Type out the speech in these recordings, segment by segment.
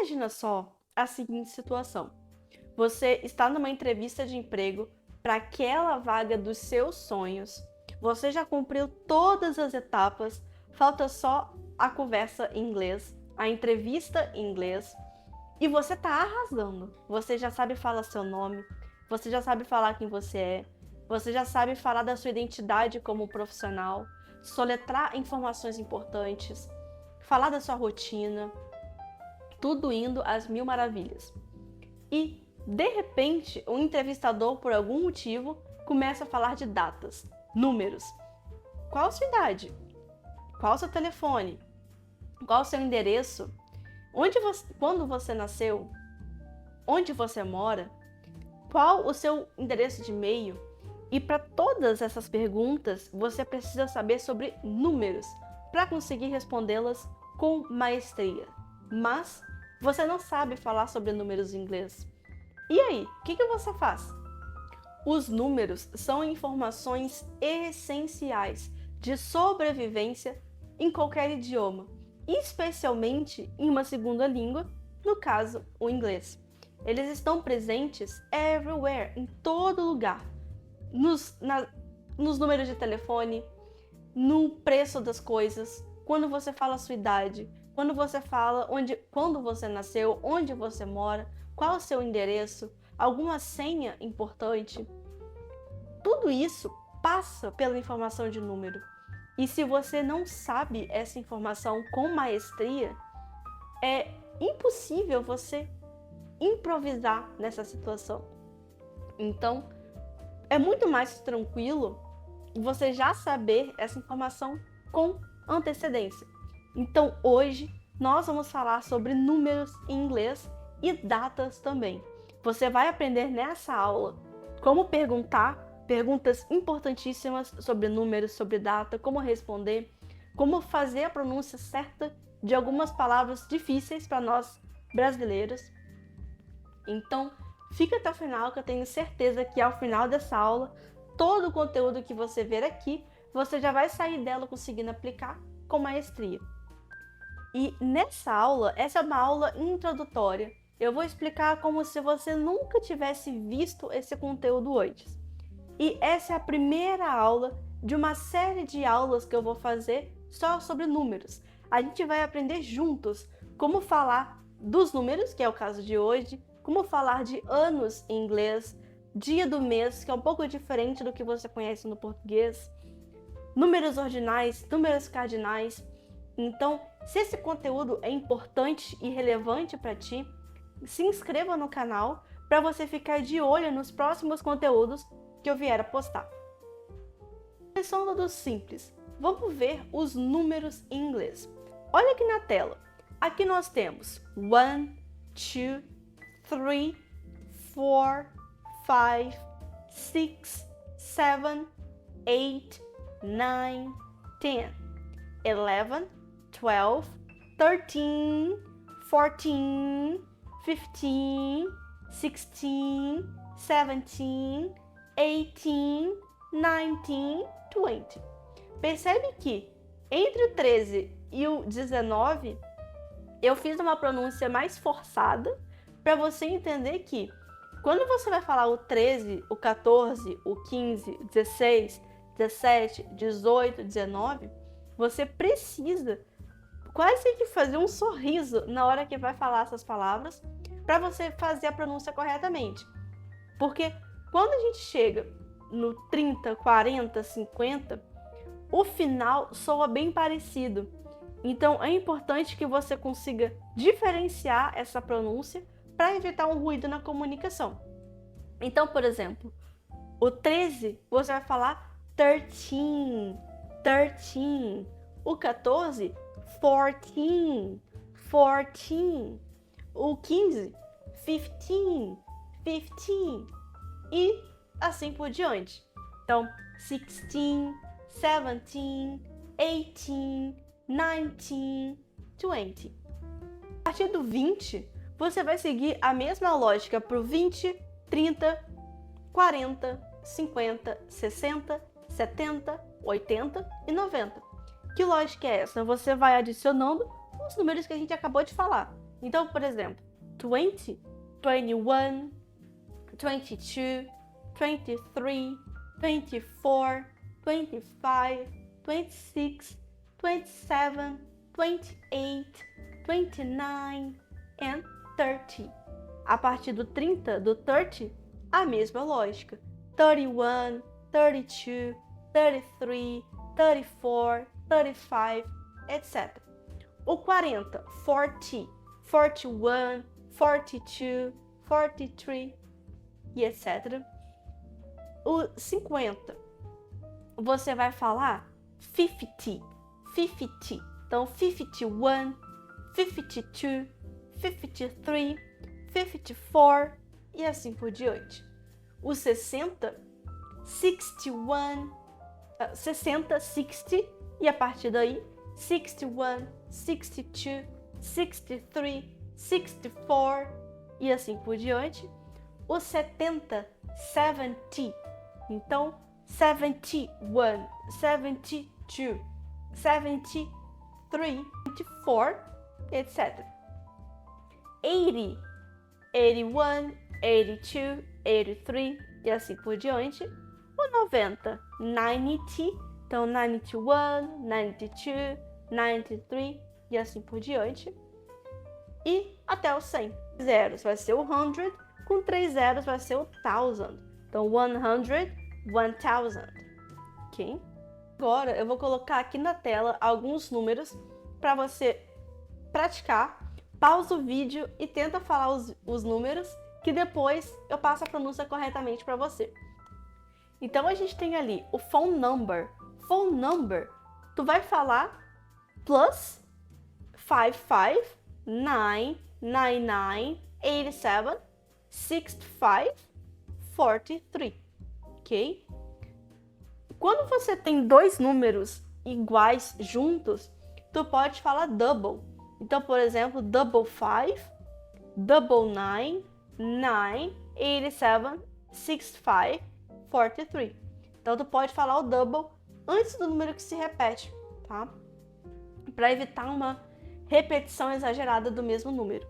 Imagina só a seguinte situação. Você está numa entrevista de emprego para aquela vaga dos seus sonhos. Você já cumpriu todas as etapas, falta só a conversa em inglês, a entrevista em inglês, e você está arrasando. Você já sabe falar seu nome, você já sabe falar quem você já sabe falar da sua identidade como profissional, soletrar informações importantes, falar da sua rotina, tudo indo às mil maravilhas. E, de repente, o entrevistador, por algum motivo, começa a falar de datas, números. Qual a sua idade? Qual o seu telefone? Qual o seu endereço? Quando você nasceu? Onde você mora? Qual o seu endereço de e-mail? E para todas essas perguntas, você precisa saber sobre números para conseguir respondê-las com maestria. Mas você não sabe falar sobre números em inglês. E aí, o que você faz? Os números são informações essenciais de sobrevivência em qualquer idioma, especialmente em uma segunda língua, no caso, o inglês. Eles estão presentes everywhere, em todo lugar, nos números de telefone, no preço das coisas, quando você fala a sua idade, quando você fala quando você nasceu, onde você mora, qual o seu endereço, alguma senha importante. Tudo isso passa pela informação de número. E se você não sabe essa informação com maestria, é impossível você improvisar nessa situação. Então, é muito mais tranquilo você já saber essa informação com antecedência. Então, hoje, nós vamos falar sobre números em inglês e datas também. Você vai aprender nessa aula como perguntar perguntas importantíssimas sobre números, sobre data, como responder, como fazer a pronúncia certa de algumas palavras difíceis para nós brasileiros. Então, fica até o final, que eu tenho certeza que ao final dessa aula, todo o conteúdo que você ver aqui, você já vai sair dela conseguindo aplicar com maestria. E nessa aula, essa é uma aula introdutória. Eu vou explicar como se você nunca tivesse visto esse conteúdo antes. E essa é a primeira aula de uma série de aulas que eu vou fazer só sobre números. A gente vai aprender juntos como falar dos números, que é o caso de hoje, como falar de anos em inglês, dia do mês, que é um pouco diferente do que você conhece no português, números ordinais, números cardinais. Então, se esse conteúdo é importante e relevante para ti, se inscreva no canal para você ficar de olho nos próximos conteúdos que eu vier a postar. Começando do simples, vamos ver os números em inglês. Olha aqui na tela. Aqui nós temos 1, 2, 3, 4, 5, 6, 7, 8, 9, 10, 11, 12, 13, 14, 15, 16, 17, 18, 19, 20. Percebe que entre o 13 e o 19, eu fiz uma pronúncia mais forçada para você entender que quando você vai falar o 13, o 14, o 15, 16, 17, 18, 19, você precisa quase que fazer um sorriso na hora que vai falar essas palavras para você fazer a pronúncia corretamente. Porque quando a gente chega no 30, 40, 50, o final soa bem parecido. Então é importante que você consiga diferenciar essa pronúncia para evitar um ruído na comunicação. Então, por exemplo, o 13 você vai falar 13, 13. O 14, 14, 14. O 15, 15, 15. E assim por diante. Então, 16, 17, 18, 19, 20. A partir do 20, você vai seguir a mesma lógica para o 20, 30, 40, 50, 60, 70, 80 e 90. Que lógica é essa? Você vai adicionando os números que a gente acabou de falar. Então, por exemplo, 20, 21, 22, 23, 24, 25, 26, 27, 28, 29 and 30. A partir do 30, do 30, a mesma lógica. 31, 32, 33, 34, 35, etc. O 40, 40, 41, 42, 43 e etc. O 50, você vai falar 50, 50. Então, 51, 52, 53, 54 e assim por diante. O 60, 61, 60, 60 e a partir daí 61, 62, 63, 64 e assim por diante. O 70, 70. Então, 71, 72, 73, 74, etc. 80, 81, 82, 83 e assim por diante. O 90, 90, então 91, 92, 93 e assim por diante. E até o 100. Zeros vai ser o 100, com 3 zeros vai ser o 1000. Então 100, 1000. Ok? Agora eu vou colocar aqui na tela alguns números para você praticar. Pausa o vídeo e tenta falar os números, que depois eu passo a pronúncia corretamente para você. Então a gente tem ali o phone number. Phone number, tu vai falar plus 55 999 87 65 43, ok? Quando você tem dois números iguais juntos, tu pode falar double. Então, por exemplo, double 5, double 9, 9, 87, 65, 43. Então, tu pode falar o double antes do número que se repete, tá? Para evitar uma repetição exagerada do mesmo número.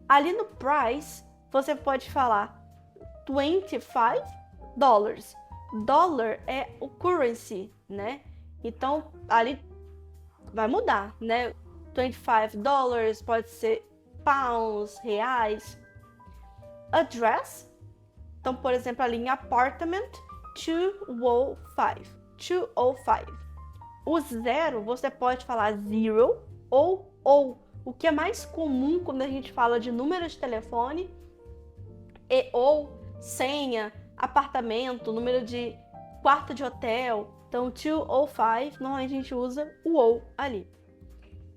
Ali no price, você pode falar $25. Dollar é o currency, né? Então, ali vai mudar, né? $25 pode ser pounds, reais. Address, então, por exemplo, ali em apartment, 205. 205. O zero, você pode falar zero ou. O que é mais comum quando a gente fala de número de telefone e ou senha, apartamento, número de quarto de hotel. Então, 205, normalmente a gente usa o ou ali.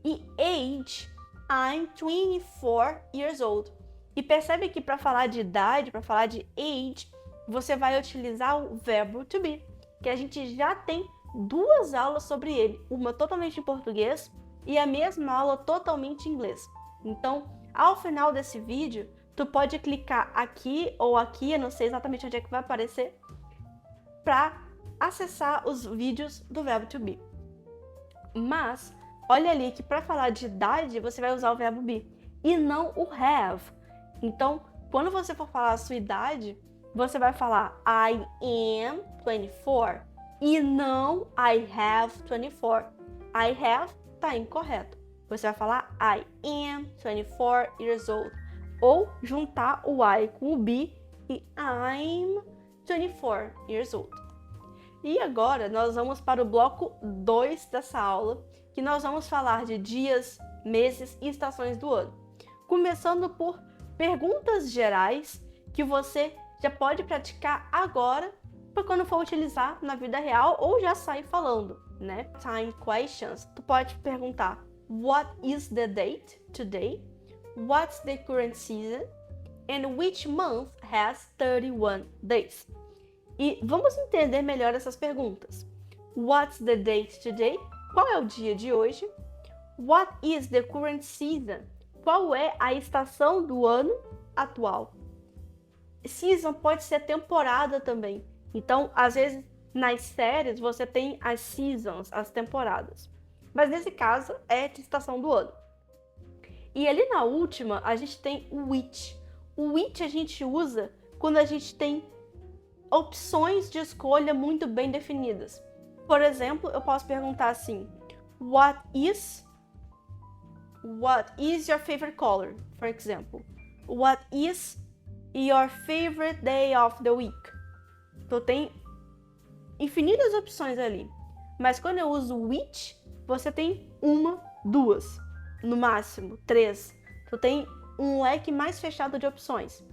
E age, I'm 24 years old. E percebe que para falar de idade, para falar de age, você vai utilizar o verbo to be, que a gente já tem duas aulas sobre ele, uma totalmente em português e a mesma aula totalmente em inglês. Então, ao final desse vídeo, tu pode clicar aqui ou aqui, eu não sei exatamente onde é que vai aparecer, para acessar os vídeos do verbo to be. Mas, olha ali que para falar de idade, você vai usar o verbo be e não o have. Então, quando você for falar a sua idade, você vai falar I am 24 e não I have 24. I have tá incorreto. Você vai falar I am 24 years old. Ou juntar o I com o be e I'm 24 years old. E agora nós vamos para o bloco 2 dessa aula, que nós vamos falar de dias, meses e estações do ano. Começando por perguntas gerais que você já pode praticar agora para quando for utilizar na vida real ou já sair falando, né? Time questions. Tu pode perguntar: What is the date today? What's the current season? And which month has 31 days? E vamos entender melhor essas perguntas. What's the date today? Qual é o dia de hoje? What is the current season? Qual é a estação do ano atual? Season pode ser temporada também. Então, às vezes, nas séries, você tem as seasons, as temporadas. Mas nesse caso, é de estação do ano. E ali na última, a gente tem o which. O which a gente usa quando a gente tem opções de escolha muito bem definidas. Por exemplo, eu posso perguntar assim: What is your favorite color? For example, what is your favorite day of the week? Então tem infinitas opções ali. Mas quando eu uso which, você tem uma, duas, no máximo, três. Então tem um leque mais fechado de opções.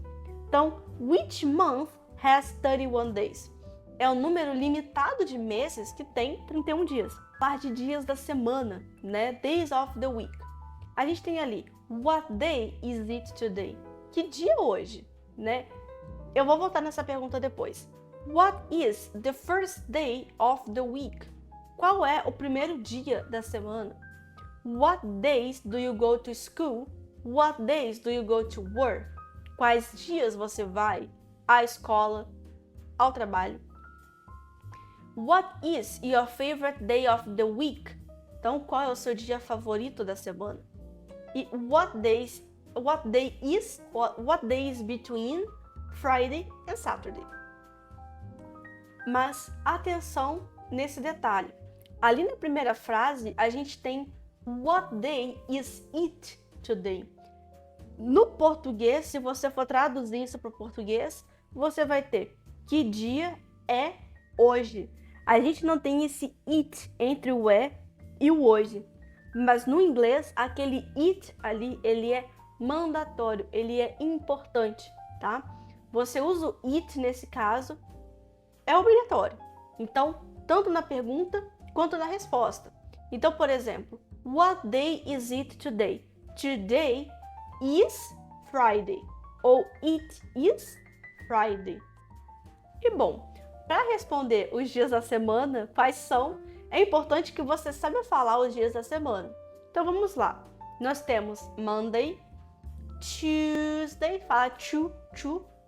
Então, which month has 31 days? É um número limitado de meses que tem 31 dias. Par de dias da semana, né? Days of the week. A gente tem ali, what day is it today? Que dia é hoje, né? Eu vou voltar nessa pergunta depois. What is the first day of the week? Qual é o primeiro dia da semana? What days do you go to school? What days do you go to work? Quais dias você vai à escola, ao trabalho? What is your favorite day of the week? Então, qual é o seu dia favorito da semana? E what day is between Friday and Saturday? Mas atenção nesse detalhe. Ali na primeira frase, a gente tem what day is it today? No português, se você for traduzir isso para o português, você vai ter que dia é hoje. A gente não tem esse it entre o e o hoje. Mas no inglês, aquele it ali, ele é mandatório, ele é importante, tá? Você usa o it nesse caso, é obrigatório. Então, tanto na pergunta quanto na resposta. Então, por exemplo, what day is it today? Today is Friday. Ou it is Friday. E bom, para responder os dias da semana, quais são, é importante que você saiba falar os dias da semana. Então vamos lá. Nós temos Monday, Tuesday, fala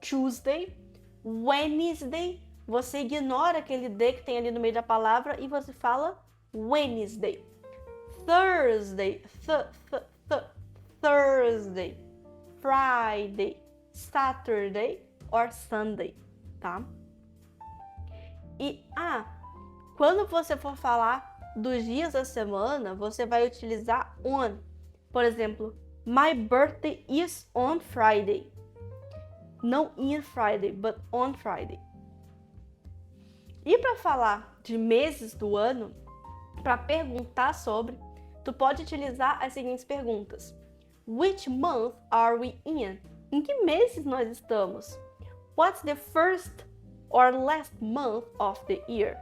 Tuesday, Wednesday, você ignora aquele D que tem ali no meio da palavra e você fala Wednesday. Thursday, Thursday, Friday, Saturday or Sunday, tá? E quando você for falar dos dias da semana, você vai utilizar on. Por exemplo, my birthday is on Friday. Não in Friday, but on Friday. E para falar de meses do ano, para perguntar sobre, tu pode utilizar as seguintes perguntas. Which month are we in? Em que meses nós estamos? What's the first or last month of the year?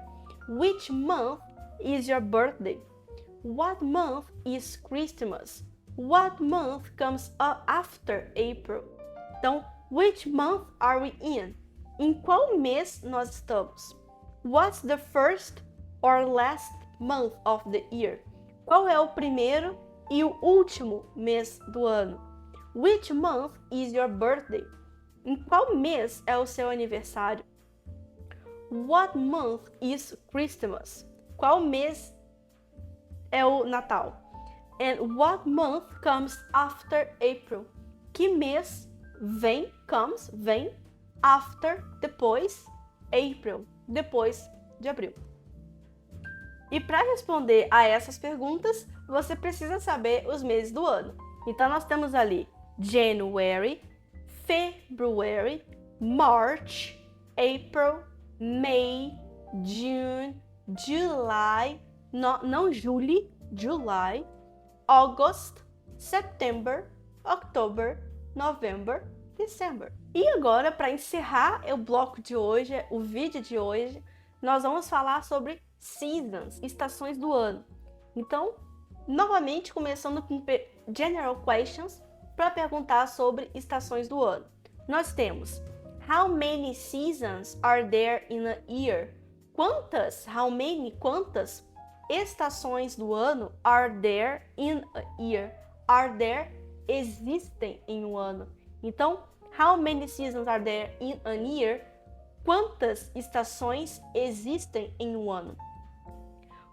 Which month is your birthday? What month is Christmas? What month comes after April? Então, which month are we in? Em qual mês nós estamos? What's the first or last month of the year? Qual é o primeiro e o último mês do ano? Which month is your birthday? Em qual mês é o seu aniversário? What month is Christmas? Qual mês é o Natal? And what month comes after April? Que mês vem after, depois, April, depois de abril. E para responder a essas perguntas, você precisa saber os meses do ano. Então nós temos ali January, February, March, April, May, June, July, não July, July, August, September, October, November, December. E agora, para encerrar o bloco de hoje, o vídeo de hoje, nós vamos falar sobre seasons, estações do ano. Então, novamente, começando com general questions, para perguntar sobre estações do ano. Nós temos how many seasons are there in a year? Quantas estações do ano are there in a year? Are there existem em um ano. Então, how many seasons are there in a year? Quantas estações existem em um ano?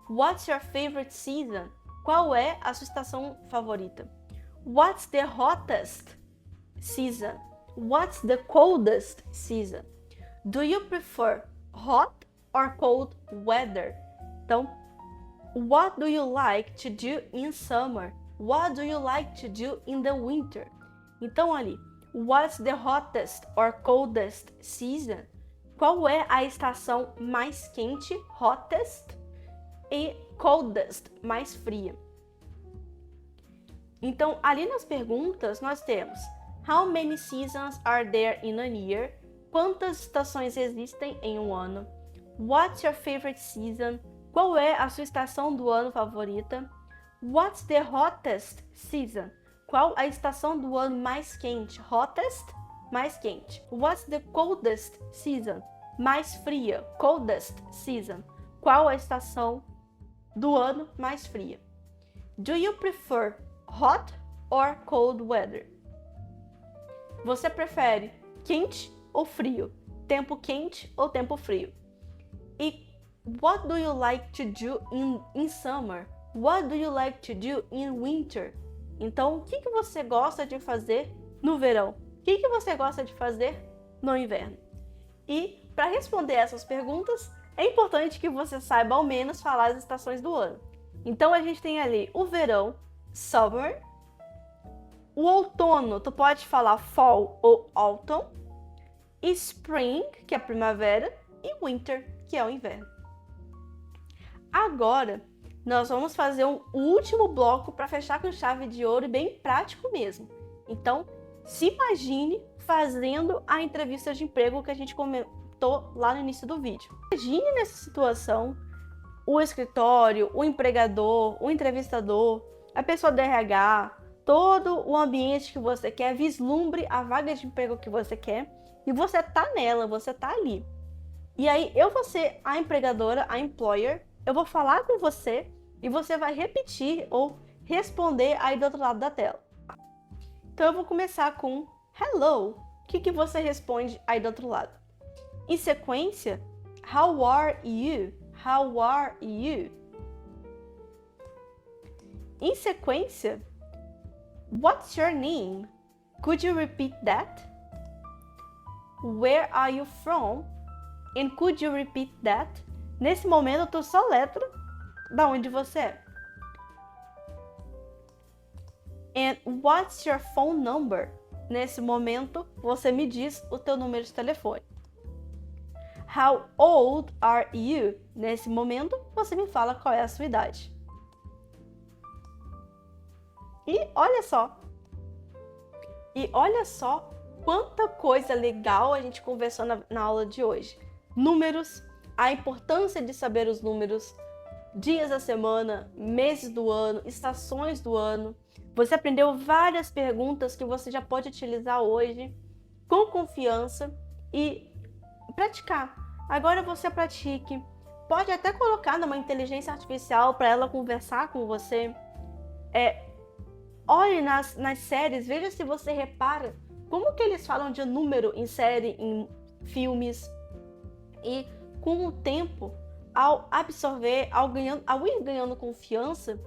What's your favorite season? Qual é a sua estação favorita? What's the hottest season? What's the coldest season? Do you prefer hot or cold weather? Então, what do you like to do in summer? What do you like to do in the winter? Então ali, what's the hottest or coldest season? Qual é a estação mais quente, hottest, e coldest, mais fria? Então, ali nas perguntas, nós temos how many seasons are there in a year? Quantas estações existem em um ano? What's your favorite season? Qual é a sua estação do ano favorita? What's the hottest season? Qual a estação do ano mais quente? Hottest, mais quente. What's the coldest season? Mais fria. Coldest season. Qual a estação do ano mais fria? Do you prefer hot or cold weather? Você prefere quente ou frio? Tempo quente ou tempo frio? E what do you like to do in summer? What do you like to do in winter? Então, o que você gosta de fazer no verão? O que você gosta de fazer no inverno? E para responder essas perguntas, é importante que você saiba ao menos falar as estações do ano. Então, a gente tem ali o verão, summer. O outono, tu pode falar fall ou autumn. E spring, que é a primavera. E winter, que é o inverno. Agora, nós vamos fazer um último bloco para fechar com chave de ouro, bem prático mesmo. Então, se imagine fazendo a entrevista de emprego que a gente comentou lá no início do vídeo. Imagine nessa situação o escritório, o empregador, o entrevistador, a pessoa do RH, todo o ambiente que você quer, vislumbre a vaga de emprego que você quer e você tá nela, você tá ali. E aí eu vou ser a empregadora, a employer, eu vou falar com você e você vai repetir ou responder aí do outro lado da tela. Então eu vou começar com hello. O que você responde aí do outro lado? Em sequência, how are you? How are you? Em sequência, what's your name? Could you repeat that? Where are you from? And could you repeat that? Nesse momento, tu só letra da onde você é. And what's your phone number? Nesse momento, você me diz o teu número de telefone. How old are you? Nesse momento, você me fala qual é a sua idade. E olha só quanta coisa legal a gente conversou na aula de hoje. Números, a importância de saber os números, dias da semana, meses do ano, estações do ano. Você aprendeu várias perguntas que você já pode utilizar hoje com confiança e praticar. Agora você pratique. Pode até colocar numa inteligência artificial para ela conversar com você. Olhe nas séries, veja se você repara como que eles falam de número em série, em filmes. E com o tempo, ao absorver, ao ir ganhando confiança,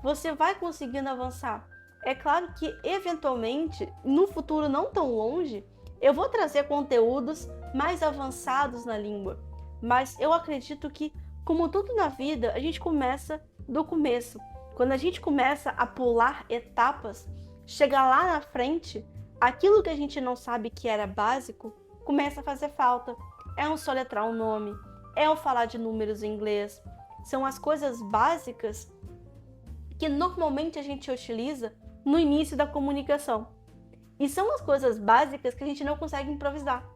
você vai conseguindo avançar. É claro que, eventualmente, no futuro não tão longe, eu vou trazer conteúdos mais avançados na língua. Mas eu acredito que, como tudo na vida, a gente começa do começo. Quando a gente começa a pular etapas, chegar lá na frente, aquilo que a gente não sabe que era básico, começa a fazer falta. É um soletrar um nome, é o falar de números em inglês. São as coisas básicas que normalmente a gente utiliza no início da comunicação. E são as coisas básicas que a gente não consegue improvisar.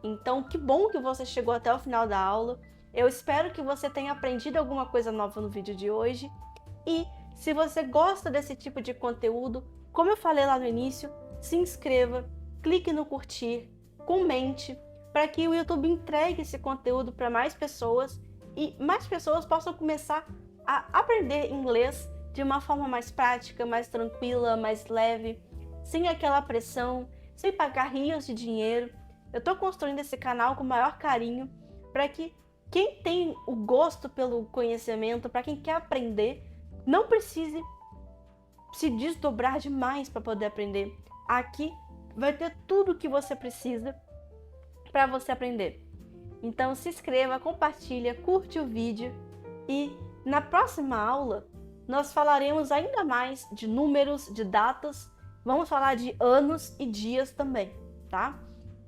Então, que bom que você chegou até o final da aula. Eu espero que você tenha aprendido alguma coisa nova no vídeo de hoje. E se você gosta desse tipo de conteúdo, como eu falei lá no início, se inscreva, clique no curtir, comente, para que o YouTube entregue esse conteúdo para mais pessoas e mais pessoas possam começar a aprender inglês de uma forma mais prática, mais tranquila, mais leve, sem aquela pressão, sem pagar rios de dinheiro. Eu estou construindo esse canal com o maior carinho para que quem tem o gosto pelo conhecimento, para quem quer aprender, não precise se desdobrar demais para poder aprender. Aqui vai ter tudo o que você precisa para você aprender. Então se inscreva, compartilha, curte o vídeo e na próxima aula nós falaremos ainda mais de números, de datas, vamos falar de anos e dias também, tá?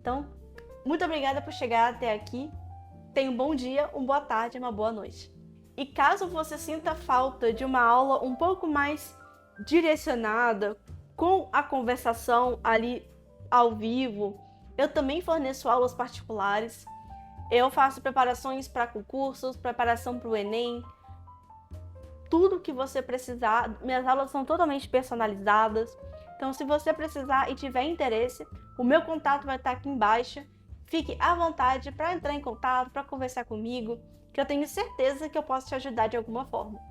Então, muito obrigada por chegar até aqui. Tenha um bom dia, uma boa tarde, uma boa noite. E caso você sinta falta de uma aula um pouco mais direcionada, com a conversação ali ao vivo, eu também forneço aulas particulares. Eu faço preparações para concursos, preparação para o Enem, tudo que você precisar. Minhas aulas são totalmente personalizadas. Então, se você precisar e tiver interesse, o meu contato vai estar aqui embaixo. Fique à vontade para entrar em contato, para conversar comigo, que eu tenho certeza que eu posso te ajudar de alguma forma.